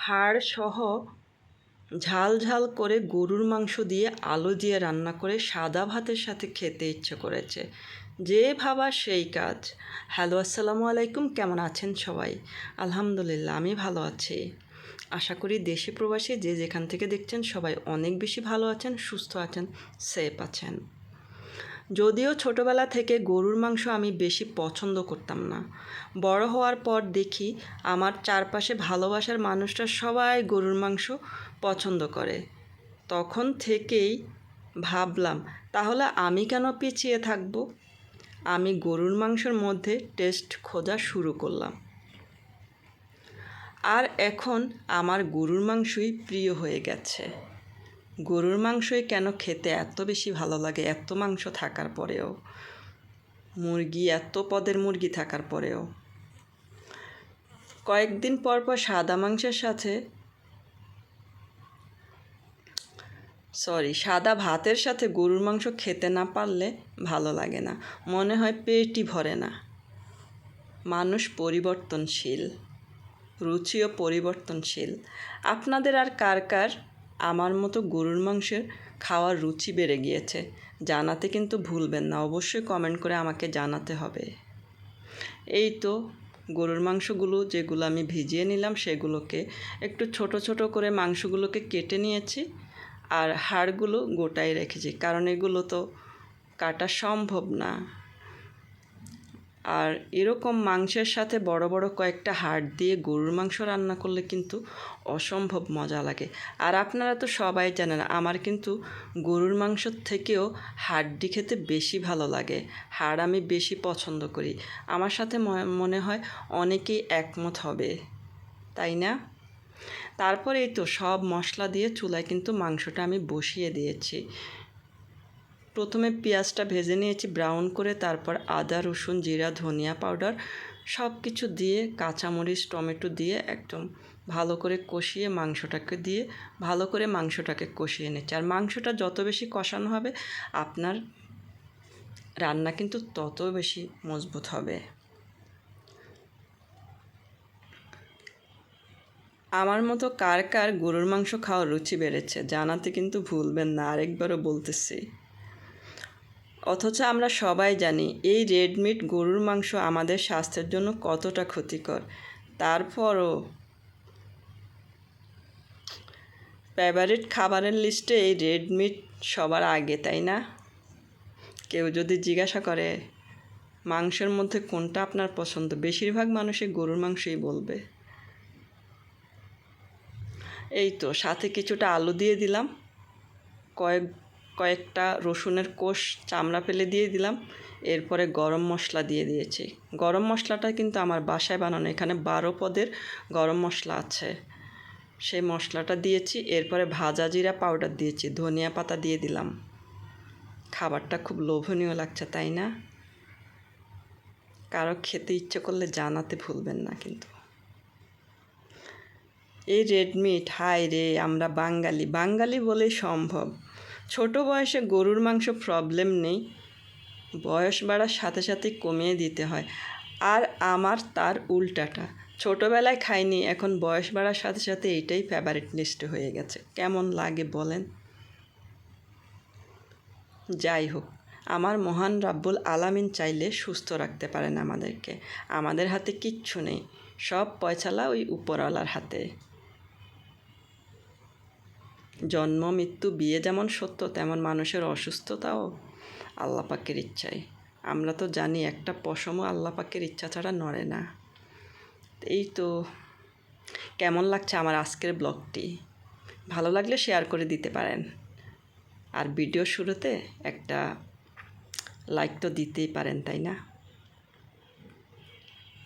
হাড় সহ ঝাল ঝাল করে গরুর মাংস দিয়ে আলু দিয়ে রান্না করে সাদা ভাতের সাথে খেতে ইচ্ছে করেছে। যে ভাবা সেই কাজ। হ্যালো, আসসালামু আলাইকুম, কেমন আছেন সবাই? আলহামদুলিল্লাহ, আমি ভালো আছি। আশা করি দেশি প্রবাসী যে যেখান থেকে দেখছেন সবাই অনেক বেশি ভালো আছেন, সুস্থ আছেন, সেফ আছেন। যদিও ছোটোবেলা থেকে গরুর মাংস আমি বেশি পছন্দ করতাম না, বড় হওয়ার পর দেখি আমার চারপাশে ভালোবাসার মানুষরা সবাই গরুর মাংস পছন্দ করে। তখন থেকেই ভাবলাম, তাহলে আমি কেন পিছিয়ে থাকব? আমি গরুর মাংসের মধ্যে টেস্ট খোঁজা শুরু করলাম। আর এখন আমার গরুর মাংসই প্রিয় হয়ে গেছে। গরুর মাংসই কেন খেতে এত বেশি ভালো লাগে, এত মাংস থাকার পরেও, মুরগি এত পদের মুরগি থাকার পরেও। কয়েকদিন পর পর সাদা মাংসের সাথে সাদা ভাতের সাথে গরুর মাংস খেতে না পারলে ভালো লাগে না, মনে হয় পেটই ভরে না। মানুষ পরিবর্তনশীল, রুচিও পরিবর্তনশীল। আপনাদের আর কার কার আমার মতো গরুর মাংসের খাওয়ার রুচি বেড়ে গিয়েছে জানাতে কিন্তু ভুলবেন না, অবশ্যই কমেন্ট করে আমাকে জানাতে হবে। এই তো গরুর মাংসগুলো যেগুলো আমি ভিজিয়ে নিলাম সেগুলোকে একটু ছোট ছোট করে মাংসগুলোকে কেটে নিয়েছি, আর হাড়গুলো গোটাই রেখেছি, কারণ এগুলো তো কাটা সম্ভব না। আর এরকম মাংসের সাথে বড় বড় কয়েকটা হাড় দিয়ে গরুর মাংস রান্না করলে কিন্তু অসম্ভব মজা লাগে। আর আপনারা তো সবাই জানেন আমার কিন্তু গরুর মাংসর থেকেও হাড্ডি খেতে বেশি ভালো লাগে, হাড় আমি বেশি পছন্দ করি। আমার সাথে মনে হয় অনেকেই একমত হবে, তাই না? তারপরে এই তো সব মশলা দিয়ে চুলায় কিন্তু মাংসটা আমি বসিয়ে দিয়েছি। প্রথমে পেঁয়াজটা ভেজে নিয়েছি ব্রাউন করে, তারপর আদা, রসুন, জিরা, ধনিয়া পাউডার সব কিছু দিয়ে, কাঁচামরিচ, টমেটো দিয়ে একদম ভালো করে কষিয়ে মাংসটাকে কষিয়ে নিচ্ছি। আর মাংসটা যত বেশি কষানো হবে আপনার রান্না কিন্তু তত বেশি মজবুত হবে। আমার মতো কার কার গরুর মাংস খাওয়ার রুচি বেড়েছে জানাতে কিন্তু ভুলবেন না, আরেকবারও বলতেছি। অথচ আমরা সবাই জানি এই রেড মিট গরুর মাংস আমাদের স্বাস্থ্যের জন্য কতটা ক্ষতিকর। তারপরও ফেভারিট খাবারের লিস্টে এই রেড মিট সবার আগে, তাই না? কেউ যদি জিজ্ঞাসা করে মাংসের মধ্যে কোনটা আপনার পছন্দ, বেশিরভাগ মানুষই গরুর মাংসই বলবে। এই তো সাথে কিছুটা আলু দিয়ে দিলাম, কয়েকটা রসুনের কোষ চামড়া ফেলে দিয়ে দিলাম। এরপরে গরম মশলা দিয়ে দিয়েছি। গরম মশলাটা কিন্তু আমার বাসায় বানানো, এখানে 12 পদের গরম মশলা আছে, সেই মশলাটা দিয়েছি। এরপরে ভাজা জিরা পাউডার দিয়েছি, ধনিয়া পাতা দিয়ে দিলাম। খাবারটা খুব লোভনীয় লাগছে, তাই না? কারো খেতে ইচ্ছে করলে জানাতে ভুলবেন না কিন্তু। এই রেড মিট, হায় রে, আমরা বাঙালি বলেই সম্ভব। ছোট বয়সে গরুর মাংস প্রবলেম নেই, বয়স বাড়ার সাথে সাথে কমিয়ে দিতে হয়। আর আমার তার উল্টাটা, ছোটোবেলায় খাইনি, এখন বয়স বাড়ার সাথে সাথে এইটাই ফেভারিট লিস্টে হয়ে গেছে। কেমন লাগে বলেন? যাই হোক, আমার মহান রাব্বুল আলামিন চাইলে সুস্থ রাখতে পারেন আমাদেরকে, আমাদের হাতে কিচ্ছু নেই, সব পয়সালা ওই উপরওয়ালার হাতে। জন্ম, মৃত্যু, বিয়ে যেমন সত্য, তেমন মানুষের অসুস্থতাও আল্লাহ পাকের ইচ্ছায়। আমরা তো জানি একটা পশমও আল্লাহ পাকের ইচ্ছা ছাড়া নড়ে না। এই তো, কেমন লাগছে আমার আজকের ব্লগটি? ভালো লাগলে শেয়ার করে দিতে পারেন। আর ভিডিও শুরুতে একটা লাইক তো দিতেই পারেন, তাই না?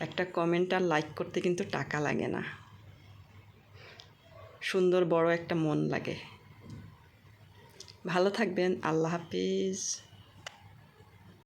একটা কমেন্ট আর লাইক করতে কিন্তু টাকা লাগে না, সুন্দর বড় একটা মন লাগে। ভালো থাকবেন, আল্লাহ হাফিজ।